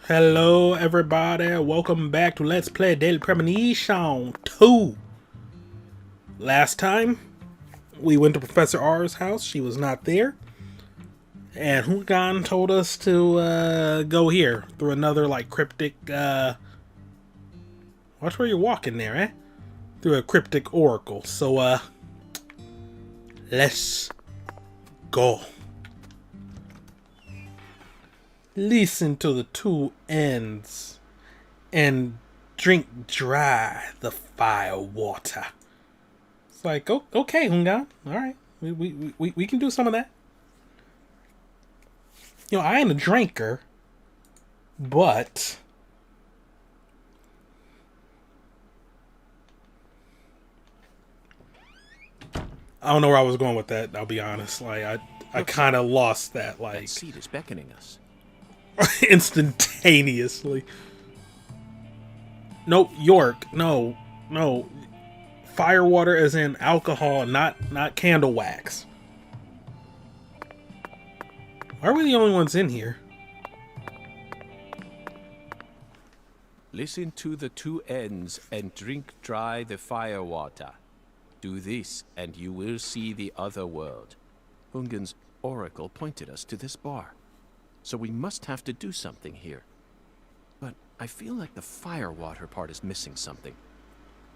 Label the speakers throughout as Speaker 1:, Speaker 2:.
Speaker 1: Hello everybody, welcome back to Let's Play Daily Premonition 2. Last time, we went to Professor R's house, she was not there. And Hungan told us to go here, through another cryptic, watch where you're walking there, eh? Through a cryptic oracle, so let's go. Listen to the two ends and drink dry the fire water. It's like, oh, okay, Hungan. All right, we can do some of that. You know, I ain't a drinker, but I don't know where I was going with that. I'll be honest. I kind of lost that.
Speaker 2: That seat is beckoning us.
Speaker 1: Instantaneously. Nope, York. No. Firewater as in alcohol, not candle wax. Why are we the only ones in here?
Speaker 2: Listen to the two ends and drink dry the fire water. Do this and you will see the other world. Hungan's oracle pointed us to this bar. So we must have to do something here. But I feel like the fire water part is missing something.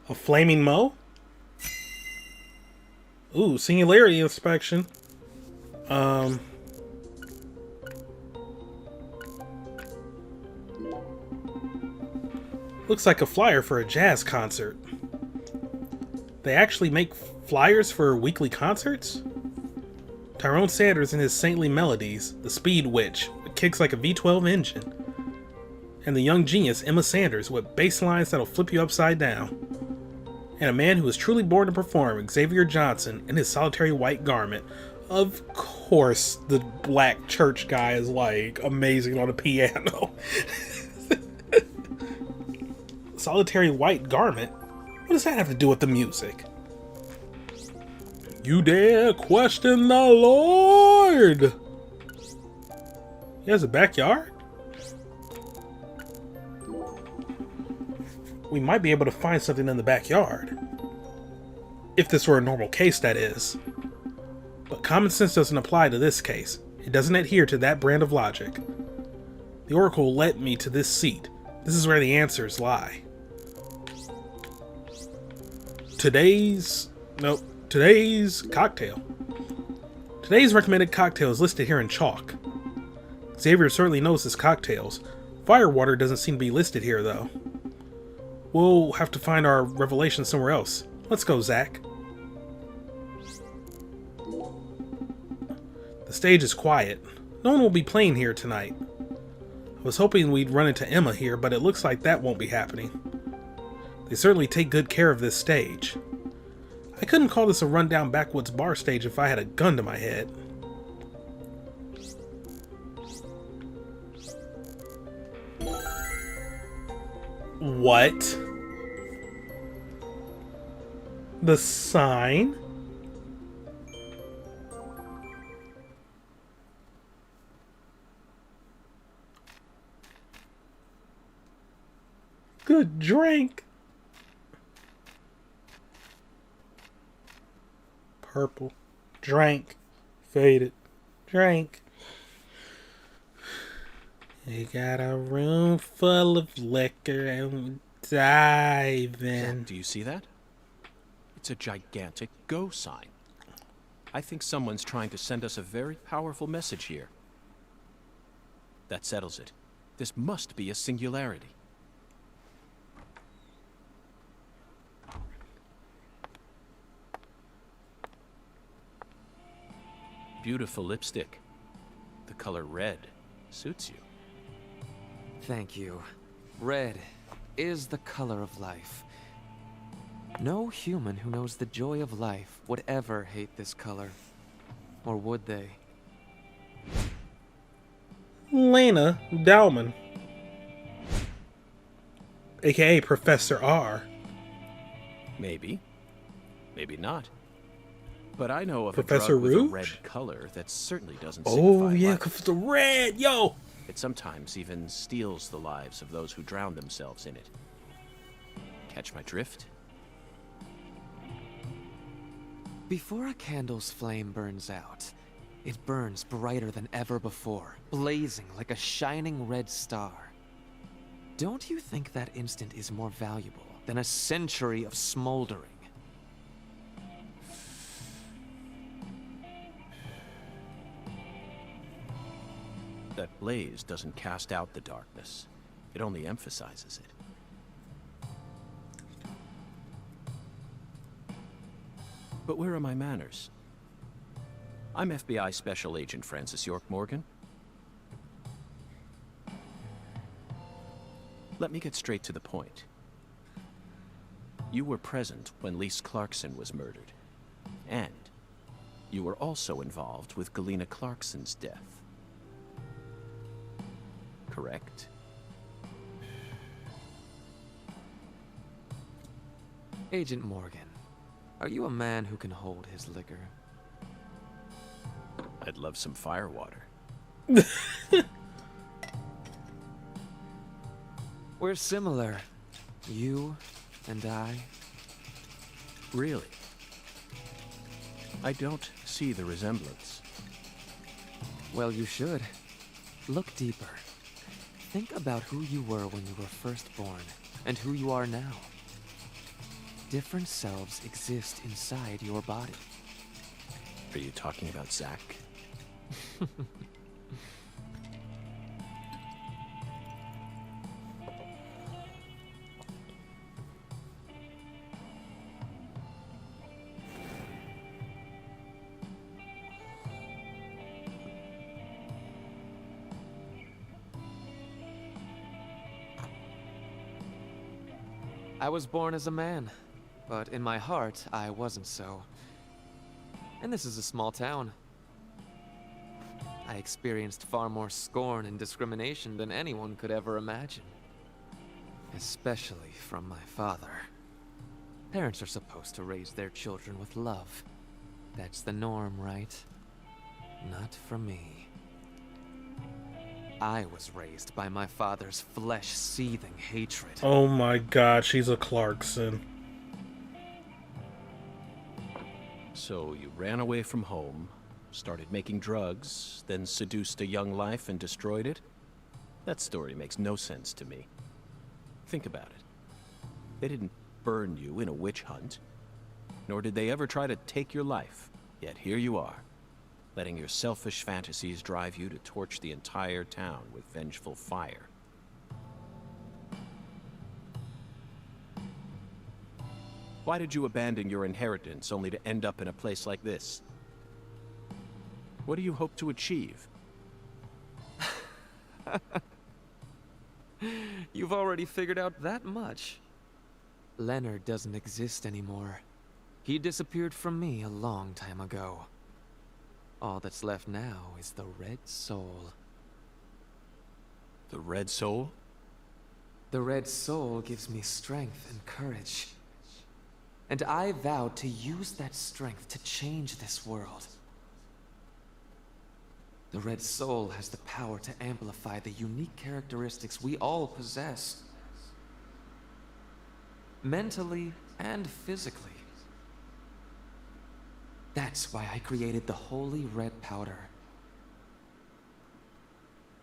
Speaker 1: A flaming Mo? Ooh, singularity inspection. Looks like a flyer for a jazz concert. They actually make flyers for weekly concerts? Tyrone Sanders and his saintly melodies, the Speed Witch, with kicks like a V12 engine, and the young genius Emma Sanders with bass lines that'll flip you upside down, and a man who was truly born to perform, Xavier Johnson, in his solitary white garment. Of course, the black church guy is amazing on a piano. Solitary white garment? What does that have to do with the music? You dare question the Lord? He has a backyard? We might be able to find something in the backyard. If this were a normal case, that is. But common sense doesn't apply to this case. It doesn't adhere to that brand of logic. The Oracle led me to this seat. This is where the answers lie. Today's cocktail. Today's recommended cocktail is listed here in chalk. Xavier certainly knows his cocktails. Firewater doesn't seem to be listed here, though. We'll have to find our revelation somewhere else. Let's go, Zach. The stage is quiet. No one will be playing here tonight. I was hoping we'd run into Emma here, but it looks like that won't be happening. They certainly take good care of this stage. I couldn't call this a rundown backwoods bar stage if I had a gun to my head. What? The sign? Good drink. Purple. Drank. Faded. Drank. You got a room full of liquor and we dive in.
Speaker 2: Do you see that? It's a gigantic go sign. I think someone's trying to send us a very powerful message here. That settles it. This must be a singularity. Beautiful lipstick. The color red suits you.
Speaker 3: Thank you. Red is the color of life. No human who knows the joy of life would ever hate this color. Or would they?
Speaker 1: Helena Dowman, aka Professor R.
Speaker 2: Maybe. Maybe not. But I know of
Speaker 1: Professor
Speaker 2: a drug with
Speaker 1: Rouge?
Speaker 2: a red color that certainly doesn't
Speaker 1: Oh
Speaker 2: signify
Speaker 1: yeah,
Speaker 2: life.
Speaker 1: cause the red, yo.
Speaker 2: It sometimes even steals the lives of those who drown themselves in it. Catch my drift?
Speaker 3: Before a candle's flame burns out, it burns brighter than ever before, blazing like a shining red star. Don't you think that instant is more valuable than a century of smoldering?
Speaker 2: That blaze doesn't cast out the darkness. It only emphasizes it. But where are my manners? I'm FBI Special Agent Francis York Morgan. Let me get straight to the point. You were present when Lise Clarkson was murdered. And you were also involved with Galena Clarkson's death. Correct?
Speaker 3: Agent Morgan, are you a man who can hold his liquor?
Speaker 2: I'd love some firewater.
Speaker 3: We're similar. You and I.
Speaker 2: Really? I don't see the resemblance.
Speaker 3: Well, you should. Look deeper. Think about who you were when you were first born, and who you are now. Different selves exist inside your body.
Speaker 2: Are you talking about Zach?
Speaker 3: I was born as a man, but in my heart, I wasn't so. And this is a small town. I experienced far more scorn and discrimination than anyone could ever imagine. Especially from my father. Parents are supposed to raise their children with love. That's the norm, right? Not for me. I was raised by my father's flesh-seething hatred.
Speaker 1: Oh my god, she's a Clarkson.
Speaker 2: So you ran away from home, started making drugs, then seduced a young life and destroyed it? That story makes no sense to me. Think about it. They didn't burn you in a witch hunt, nor did they ever try to take your life. Yet here you are, letting your selfish fantasies drive you to torch the entire town with vengeful fire. Why did you abandon your inheritance only to end up in a place like this? What do you hope to achieve?
Speaker 3: You've already figured out that much. Leonard doesn't exist anymore. He disappeared from me a long time ago. All that's left now is the Red Soul.
Speaker 2: The Red Soul?
Speaker 3: The Red Soul gives me strength and courage. And I vowed to use that strength to change this world. The Red Soul has the power to amplify the unique characteristics we all possess. Mentally and physically. That's why I created the holy red powder.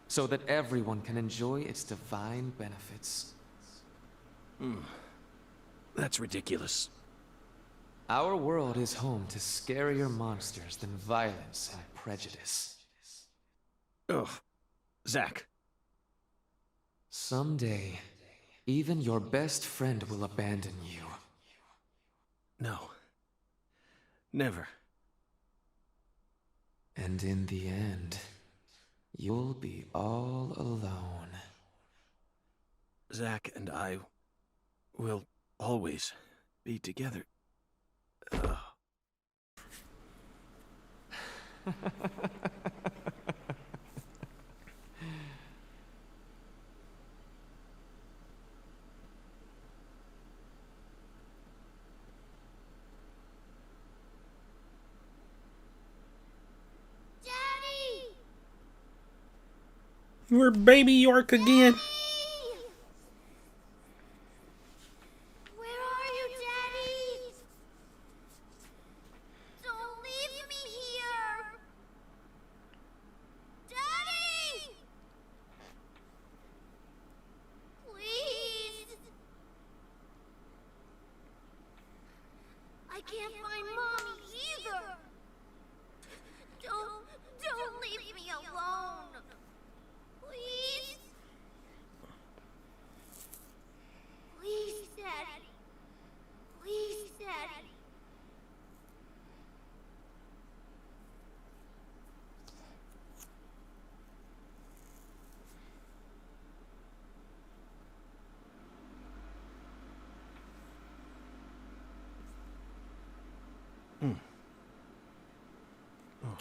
Speaker 3: So that everyone can enjoy its divine benefits.
Speaker 2: That's ridiculous.
Speaker 3: Our world is home to scarier monsters than violence and prejudice.
Speaker 2: Ugh. Zach.
Speaker 3: Someday, even your best friend will abandon you.
Speaker 2: No. Never.
Speaker 3: And in the end, you'll be all alone.
Speaker 2: Zach and I will always be together. Ugh.
Speaker 1: We're baby York again.
Speaker 4: Where are you, Daddy? Don't leave me here. Daddy! Please. I can't find Mommy either. Don't leave me alone. Please. Please, Daddy. Please, Daddy.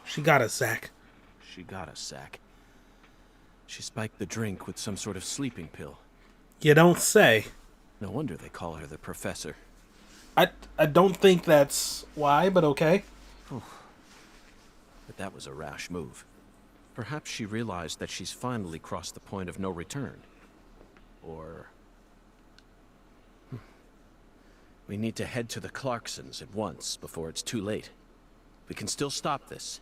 Speaker 1: She got us, Zach.
Speaker 2: She got us, Zach. She spiked the drink with some sort of sleeping pill.
Speaker 1: You don't say.
Speaker 2: No wonder they call her the Professor.
Speaker 1: I don't think that's why, but okay.
Speaker 2: But that was a rash move. Perhaps she realized that she's finally crossed the point of no return. Or... We need to head to the Clarksons at once, before it's too late. We can still stop this.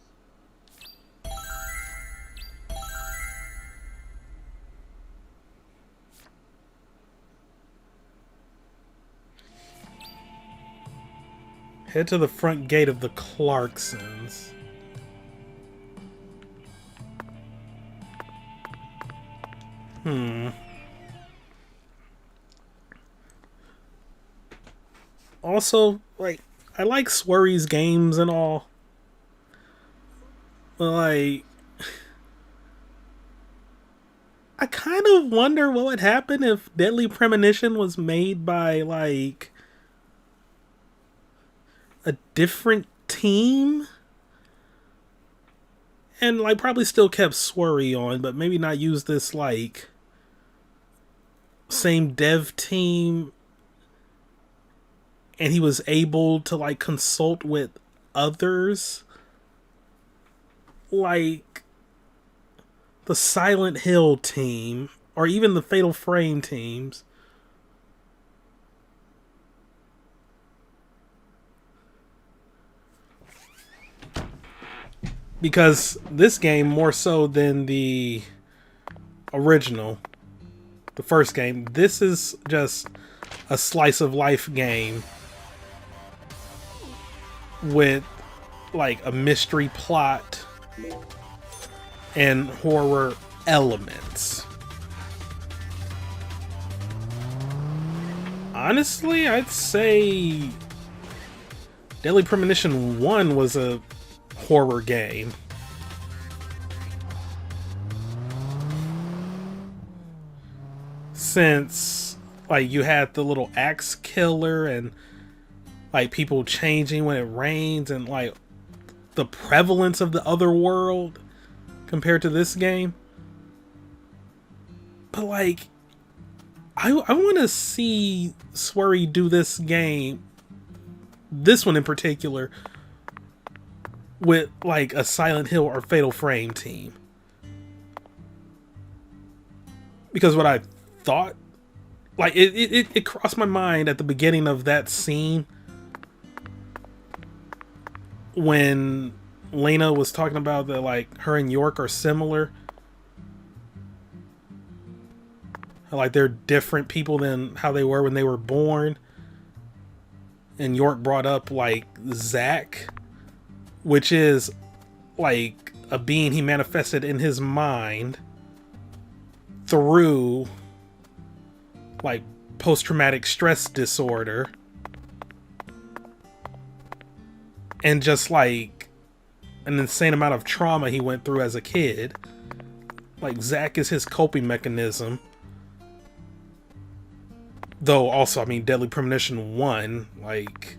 Speaker 1: Head to the front gate of the Clarksons. Also, like, I like Swery's games and all. But, like, I kind of wonder what would happen if Deadly Premonition was made by, like, a different team. And, like, probably still kept Swery on, but maybe not use this, like, same dev team. And he was able to, like, consult with others. Like the Silent Hill team, or even the Fatal Frame teams. Because this game, more so than the original, the first game, this is just a slice of life game with like a mystery plot and horror elements. Honestly, I'd say Deadly Premonition 1 was a horror game. Since like you had the little axe killer and like people changing when it rains and like the prevalence of the other world compared to this game. But like I want to see Swery do this game, this one in particular, with like a Silent Hill or Fatal Frame team. Because what I thought, like it crossed my mind at the beginning of that scene when Helena was talking about that like her and York are similar. Like they're different people than how they were when they were born. And York brought up like Zach, which is like a being he manifested in his mind through like post-traumatic stress disorder. And just like an insane amount of trauma he went through as a kid. Like Zach is his coping mechanism. Though also, I mean, Deadly Premonition 1, like,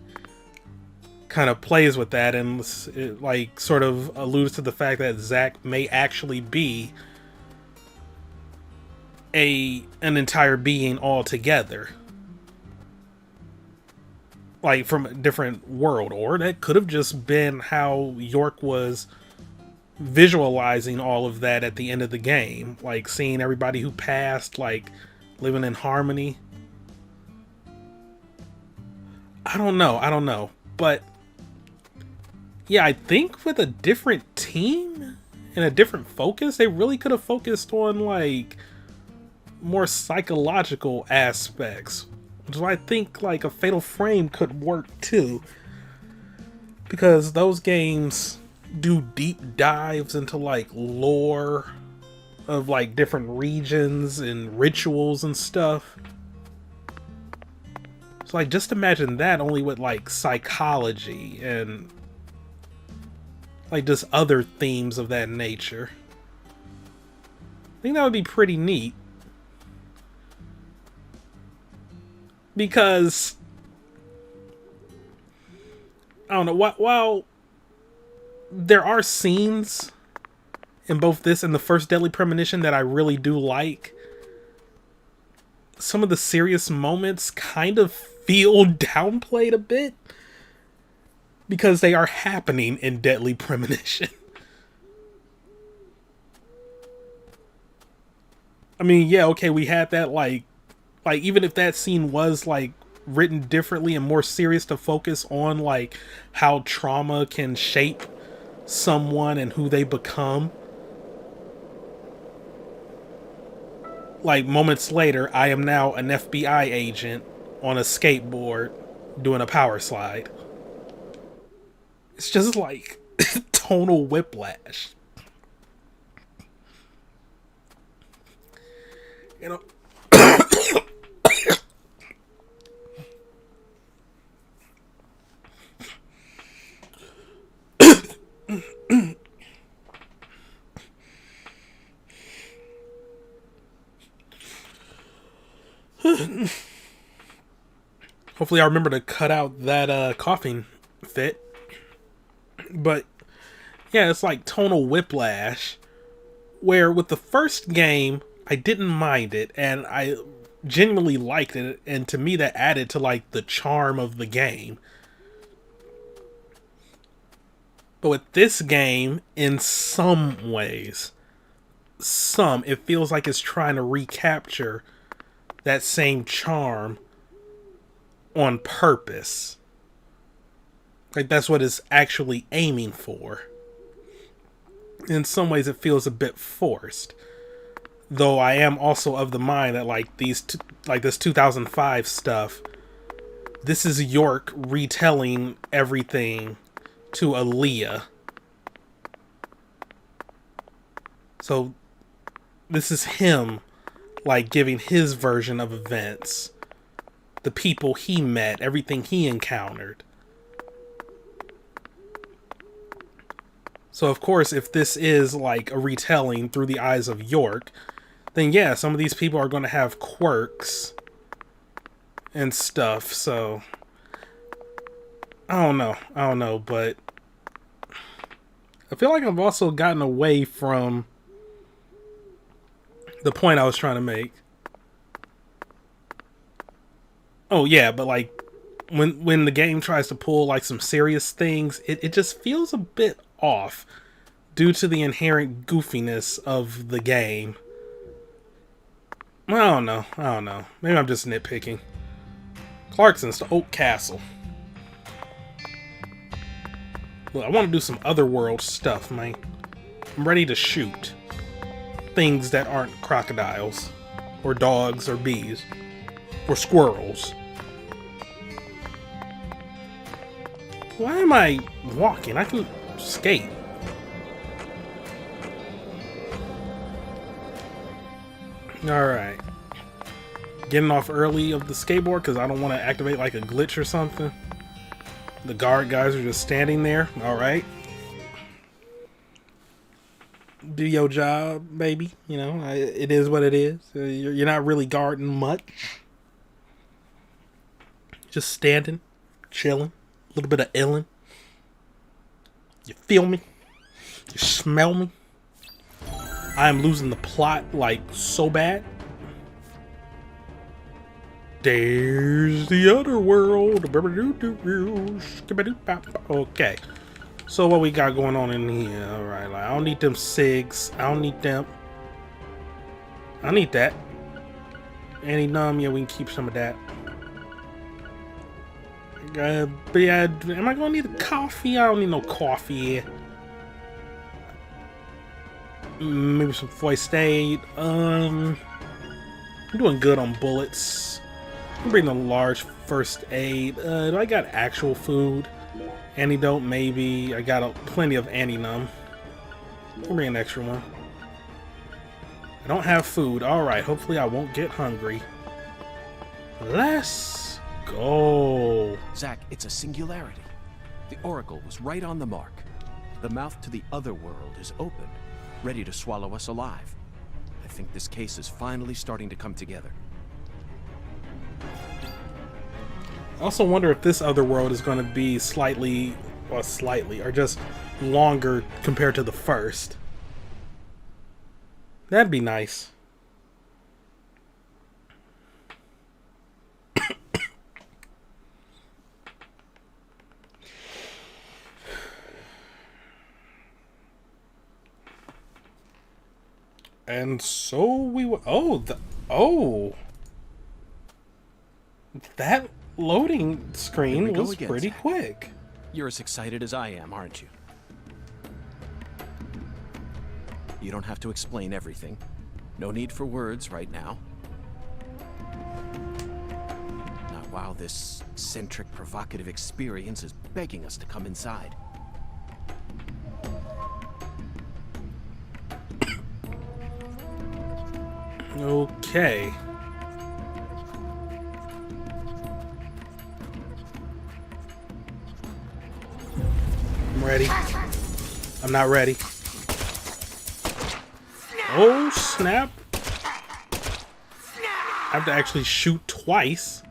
Speaker 1: kind of plays with that and it, like, sort of alludes to the fact that Zach may actually be an entire being altogether. Like, from a different world. Or that could have just been how York was visualizing all of that at the end of the game, like seeing everybody who passed like living in harmony. I don't know, but yeah, I think with a different team and a different focus, they really could have focused on like more psychological aspects, which is why I think like a Fatal Frame could work too, because those games do deep dives into like lore of like different regions and rituals and stuff. So like just imagine that only with like psychology and like just other themes of that nature. I think that would be pretty neat. Because I don't know, while there are scenes in both this and the first Deadly Premonition that I really do like, some of the serious moments kind of feel downplayed a bit because they are happening in Deadly Premonition. I mean, yeah, okay, we had that like even if that scene was like written differently and more serious to focus on like how trauma can shape someone and who they become. Like moments later, I am now an FBI agent on a skateboard doing a power slide. It's just like tonal whiplash. You know. Hopefully I remember to cut out that coughing fit. But yeah, it's like tonal whiplash, where with the first game I didn't mind it and I genuinely liked it, and to me that added to like the charm of the game. But with this game, in some ways, it feels like it's trying to recapture that same charm on purpose. Like that's what it's actually aiming for. In some ways it feels a bit forced. Though I am also of the mind that like this 2005 stuff, this is York retelling everything to Aaliyah. So this is him like giving his version of events, the people he met, everything he encountered. So of course, if this is like a retelling through the eyes of York, then yeah, some of these people are going to have quirks and stuff. So I don't know, but I feel like I've also gotten away from the point I was trying to make. Oh yeah, but like when the game tries to pull like some serious things, it just feels a bit off due to the inherent goofiness of the game. I don't know. Maybe I'm just nitpicking. Clarkson's to Oak Castle. Look, I want to do some otherworld stuff, man. I'm ready to shoot things that aren't crocodiles, or dogs, or bees, or squirrels. Why am I walking? I can skate. Alright. Getting off early of the skateboard because I don't want to activate like a glitch or something. The guard guys are just standing there. Alright. Do your job, baby. You know, it is what it is. You're not really guarding much. Just standing, chilling. A little bit of illin'. You feel me? You smell me? I am losing the plot like so bad. There's the other world. Okay. So what we got going on in here? All right, like, I don't need them cigs. I don't need them. I need that. Any numb? Yeah, we can keep some of that. But yeah, am I gonna need a coffee? I don't need no coffee. Maybe some first aid. I'm doing good on bullets. I'm bringing a large first aid. Do I got actual food? Antidote, maybe. I got plenty of anti-numb. I'll bring an extra one. I don't have food. Alright, hopefully I won't get hungry. Let's go.
Speaker 2: Zack, it's a singularity. The Oracle was right on the mark. The mouth to the other world is open, ready to swallow us alive. I think this case is finally starting to come together.
Speaker 1: I also wonder if this other world is going to be or just longer compared to the first. That'd be nice. And so we were. That loading screen was
Speaker 2: again,
Speaker 1: pretty
Speaker 2: Zack.
Speaker 1: quick.
Speaker 2: You're as excited as I am, aren't you? You don't have to explain everything. No need for words right now. Not while this eccentric, provocative experience is begging us to come inside.
Speaker 1: Okay. I'm ready. I'm not ready. Oh, snap. I have to actually shoot twice.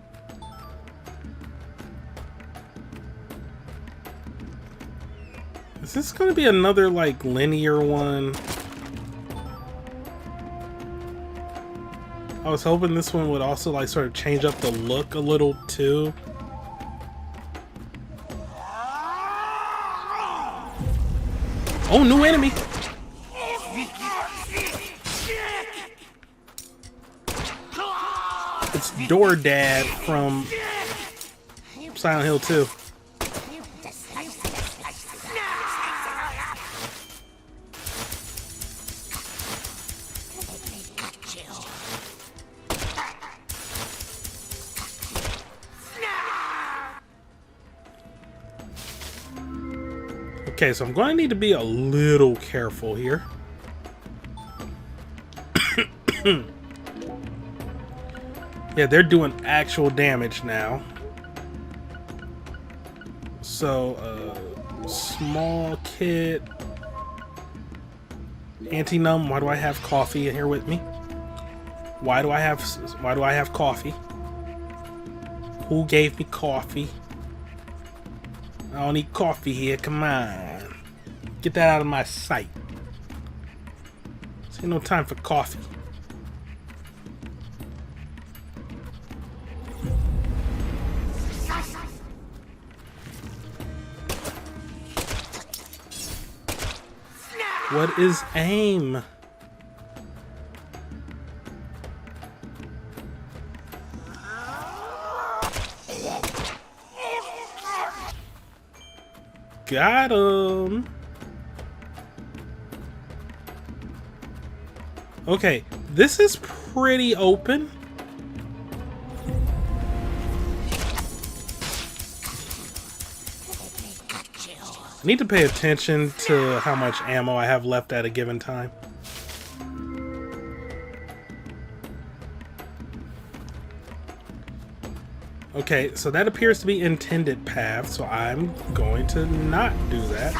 Speaker 1: Is this going to be another, like, linear one? I was hoping this one would also, like, sort of change up the look a little, too. Oh, new enemy! It's Door Dad from Silent Hill 2. Okay, so I'm going to need to be a little careful here. Yeah, they're doing actual damage now. So, small kit. Anti-numb, why do I have coffee in here with me? Why do I have coffee? Who gave me coffee? I don't need coffee here, come on. Get that out of my sight. This ain't no time for coffee. What is aim? Got him. Okay, this is pretty open. I need to pay attention to how much ammo I have left at a given time. Okay, so that appears to be intended path, so I'm going to not do that.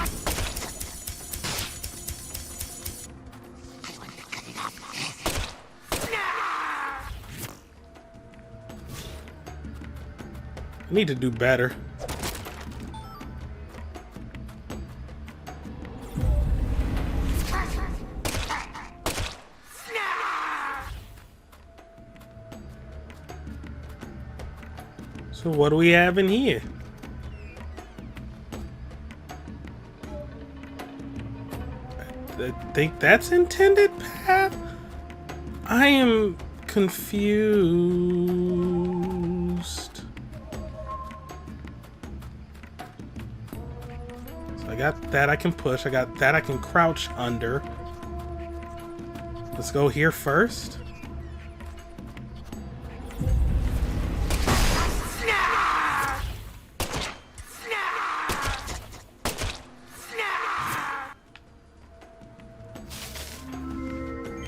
Speaker 1: I need to do better. So what do we have in here? think that's intended path? I am confused. So I got that I can push. I got that I can crouch under. Let's go here first.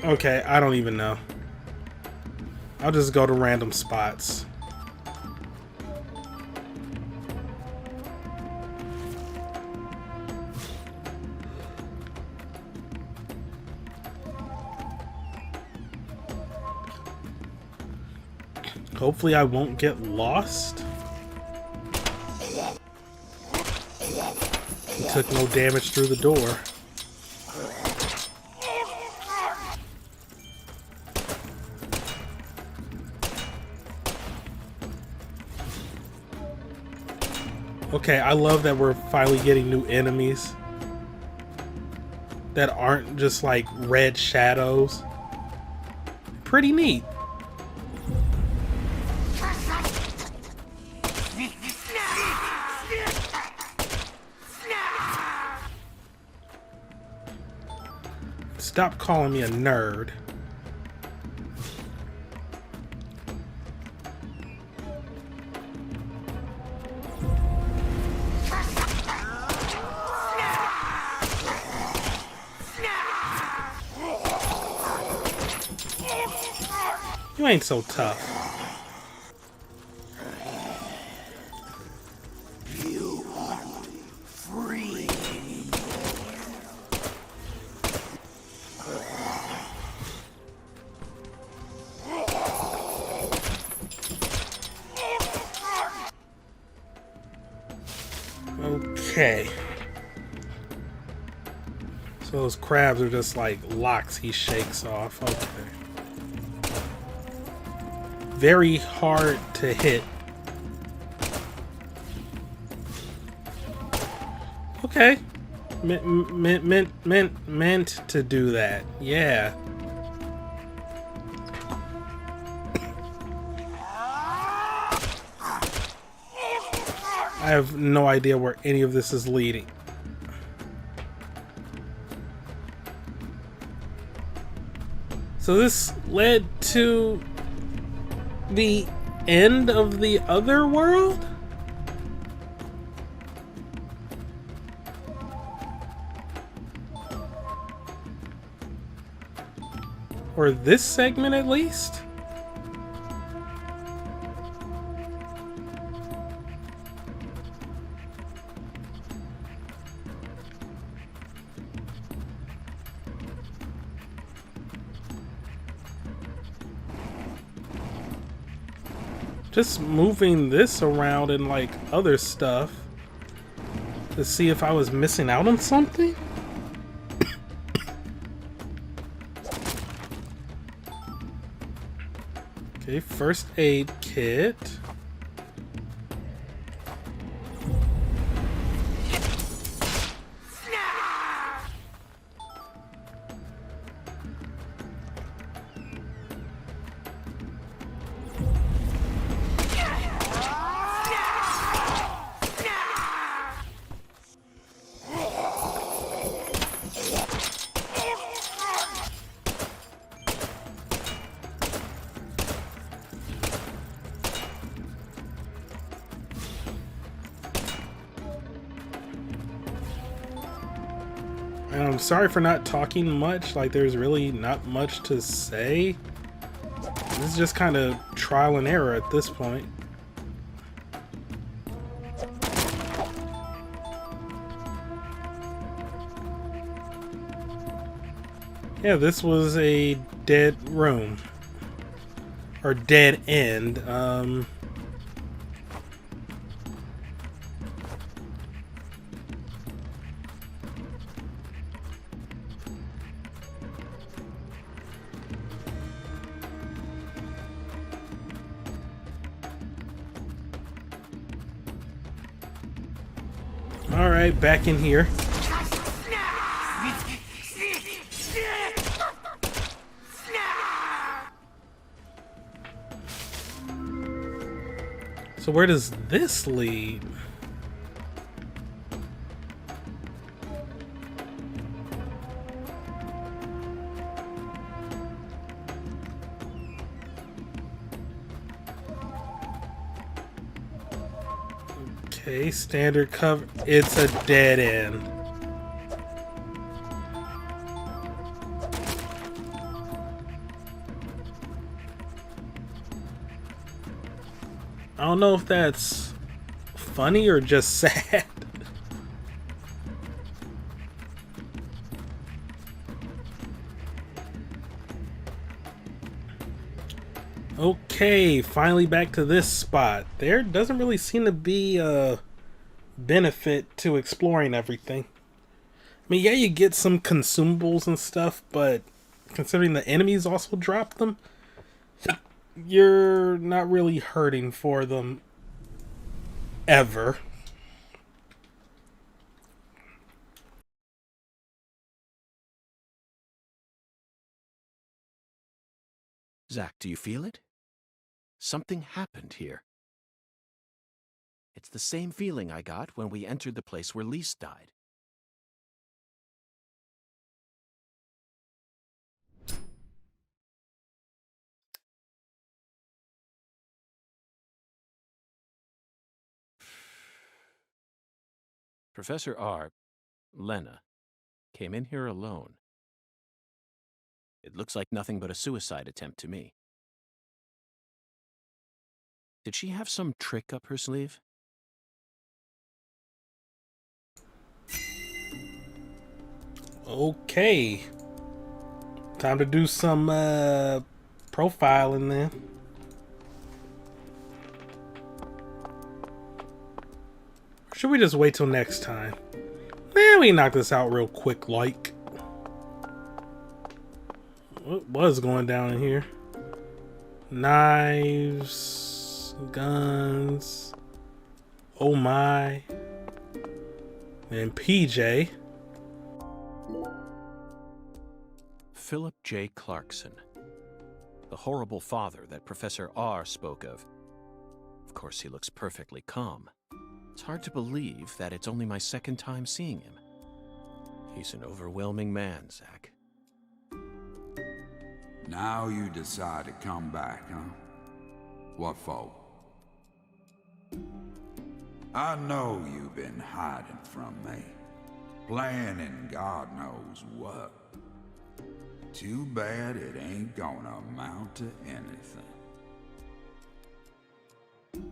Speaker 1: Okay, I don't even know. I'll just go to random spots. Hopefully I won't get lost. Took no damage through the door. Okay, I love that we're finally getting new enemies that aren't just like red shadows. Pretty neat. Stop calling me a nerd. You ain't so tough.
Speaker 5: You are free.
Speaker 1: Okay. So those crabs are just like locks he shakes off. Okay. Very hard to hit. Okay. Meant to do that. Yeah. I have no idea where any of this is leading. So this led to the end of the other world? Or this segment at least? Just moving this around and like other stuff to see if I was missing out on something? Okay, first aid kit. And I'm sorry for not talking much, like there's really not much to say. This is just kind of trial and error at this point. Yeah, this was a dead room. Or dead end. Alright, back in here. So where does this lead? Okay, standard cover. It's a dead end. I don't know if that's funny or just sad. Okay, finally back to this spot. There doesn't really seem to be a benefit to exploring everything. I mean, yeah, you get some consumables and stuff, but considering the enemies also drop them, you're not really hurting for them ever.
Speaker 2: Zach, do you feel it? Something happened here. It's the same feeling I got when we entered the place where Lise died. Professor R, Lena, came in here alone. It looks like nothing but a suicide attempt to me. Did she have some trick up her sleeve?
Speaker 1: Okay. Time to do some profiling then. Or should we just wait till next time? Man, we can knock this out real quick like. What was going down in here? Knives, guns. Oh my. And PJ.
Speaker 2: Philip J. Clarkson, the horrible father that Professor R spoke of. Of course, he looks perfectly calm. It's hard to believe that it's only my second time seeing him. He's an overwhelming man, Zach.
Speaker 5: Now you decide to come back, huh? What for? I know you've been hiding from me. Planning God knows what. Too bad it ain't gonna amount to anything.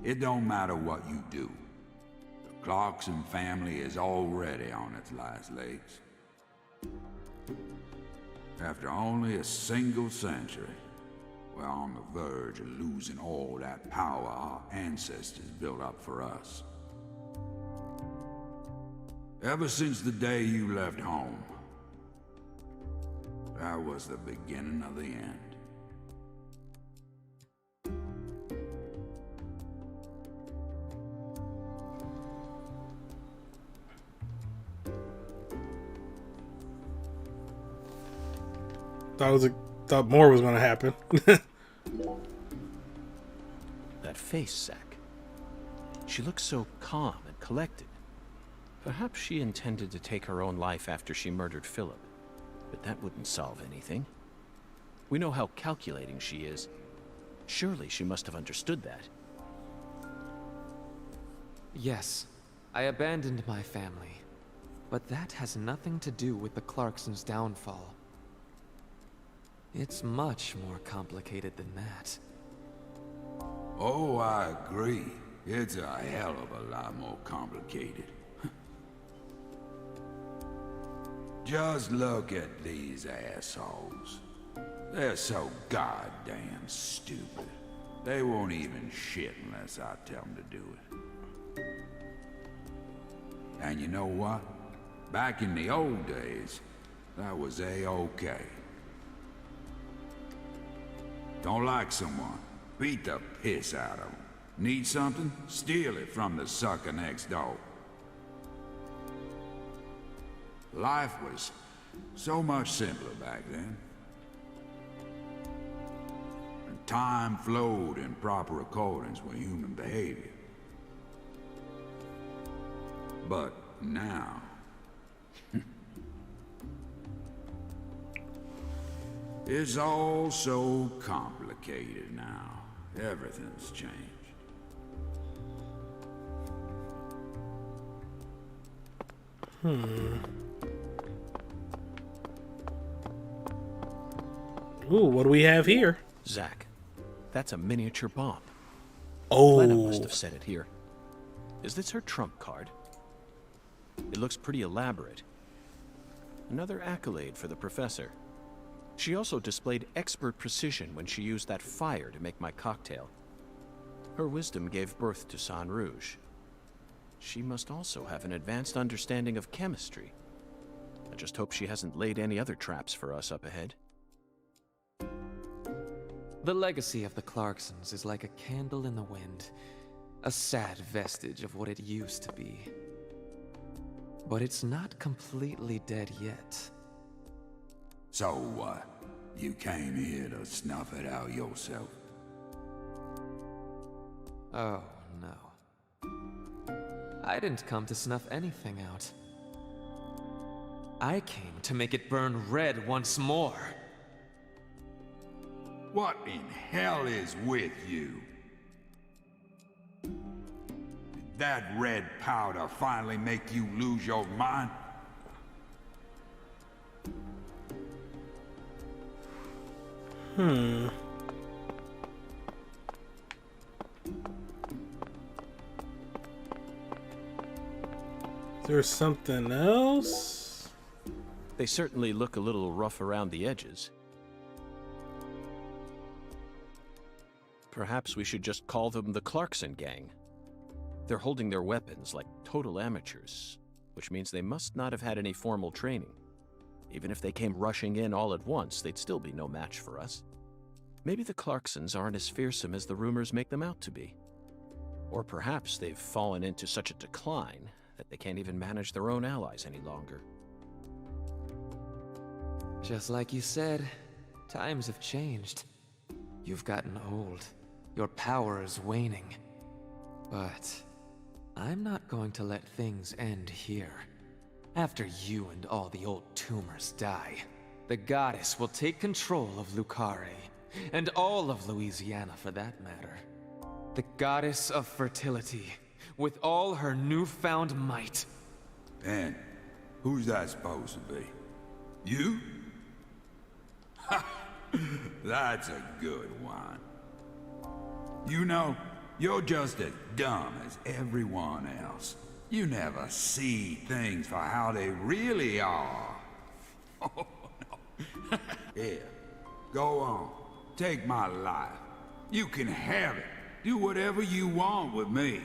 Speaker 5: It don't matter what you do. The Clarkson family is already on its last legs. After only a single century, we're on the verge of losing all that power our ancestors built up for us. Ever since the day you left home, that was the beginning of the end.
Speaker 1: Thought more was gonna happen.
Speaker 2: That face, Zach. She looks so calm and collected. Perhaps she intended to take her own life after she murdered Philip. But that wouldn't solve anything. We know how calculating she is. Surely she must have understood that.
Speaker 3: Yes, I abandoned my family. But that has nothing to do with the Clarksons' downfall. It's much more complicated than that.
Speaker 5: Oh, I agree. It's a hell of a lot more complicated. Just look at these assholes. They're so goddamn stupid. They won't even shit unless I tell them to do it. And you know what? Back in the old days, that was A-okay. Don't like someone, beat the piss out of them. Need something? Steal it from the sucker next door. Life was so much simpler back then. And time flowed in proper accordance with human behavior. But now... it's all so complicated now. Everything's changed.
Speaker 1: Ooh, what do we have here?
Speaker 2: Zack, that's a miniature bomb.
Speaker 1: Oh,
Speaker 2: Helena must have set it here. Is this her trump card? It looks pretty elaborate. Another accolade for the professor. She also displayed expert precision when she used that fire to make my cocktail. Her wisdom gave birth to San Rouge. She must also have an advanced understanding of chemistry. I just hope she hasn't laid any other traps for us up ahead.
Speaker 3: The legacy of the Clarksons is like a candle in the wind, a sad vestige of what it used to be. But it's not completely dead yet.
Speaker 5: So what? You came here to snuff it out yourself?
Speaker 3: Oh, no. I didn't come to snuff anything out. I came to make it burn red once more.
Speaker 5: What in hell is with you? Did that red powder finally make you lose your mind?
Speaker 1: There's something else?
Speaker 2: They certainly look a little rough around the edges. Perhaps we should just call them the Clarkson gang. They're holding their weapons like total amateurs, which means they must not have had any formal training. Even if they came rushing in all at once, they'd still be no match for us. Maybe the Clarksons aren't as fearsome as the rumors make them out to be. Or perhaps they've fallen into such a decline that they can't even manage their own allies any longer.
Speaker 3: Just like you said, times have changed. You've gotten old. Your power is waning. But I'm not going to let things end here. After you and all the old tumors die, the goddess will take control of Lucare, and all of Louisiana for that matter. The goddess of fertility, with all her newfound might.
Speaker 5: And who's that supposed to be? You? Ha! That's a good one. You know, you're just as dumb as everyone else. You never see things for how they really are. Oh, no. Here, go on. Take my life. You can have it. Do whatever you want with me.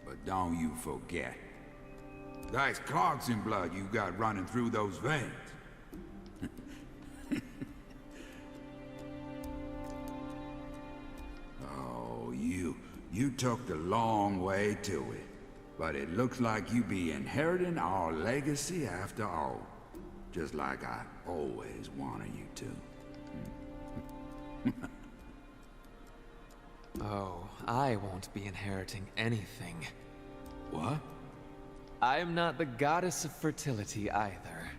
Speaker 5: But don't you forget. That's Clarkson blood you got running through those veins. Oh, you took the long way to it. But it looks like you be inheriting our legacy after all. Just like I always wanted you to.
Speaker 3: Oh, I won't be inheriting anything.
Speaker 5: What?
Speaker 3: I'm not the goddess of fertility either.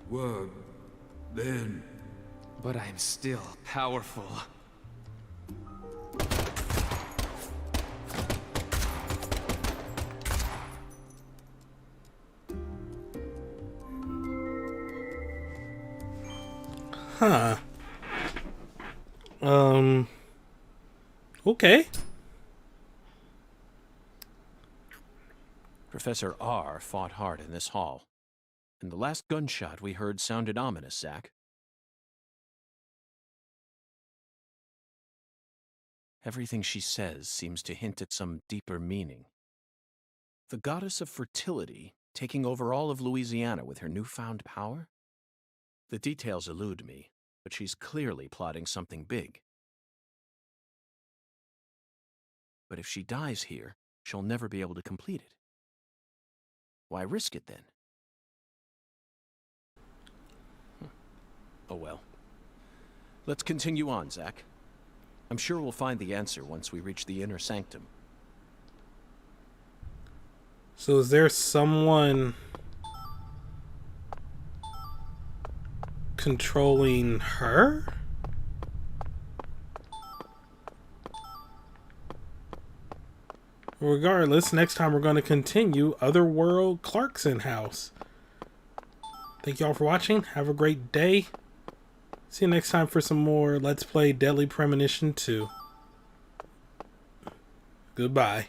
Speaker 5: Well, then...
Speaker 3: But I'm still powerful.
Speaker 1: Huh. Okay.
Speaker 2: Professor R fought hard in this hall, and the last gunshot we heard sounded ominous, Zack. Everything she says seems to hint at some deeper meaning. The goddess of fertility taking over all of Louisiana with her newfound power? The details elude me, but she's clearly plotting something big. But if she dies here, she'll never be able to complete it. Why risk it then? Oh well. Let's continue on, Zack. I'm sure we'll find the answer once we reach the inner sanctum.
Speaker 1: So is there someone controlling her? Regardless, next time we're going to continue Otherworld Clarkson House. Thank y'all for watching. Have a great day. See you next time for some more Let's Play Deadly Premonition 2. Goodbye.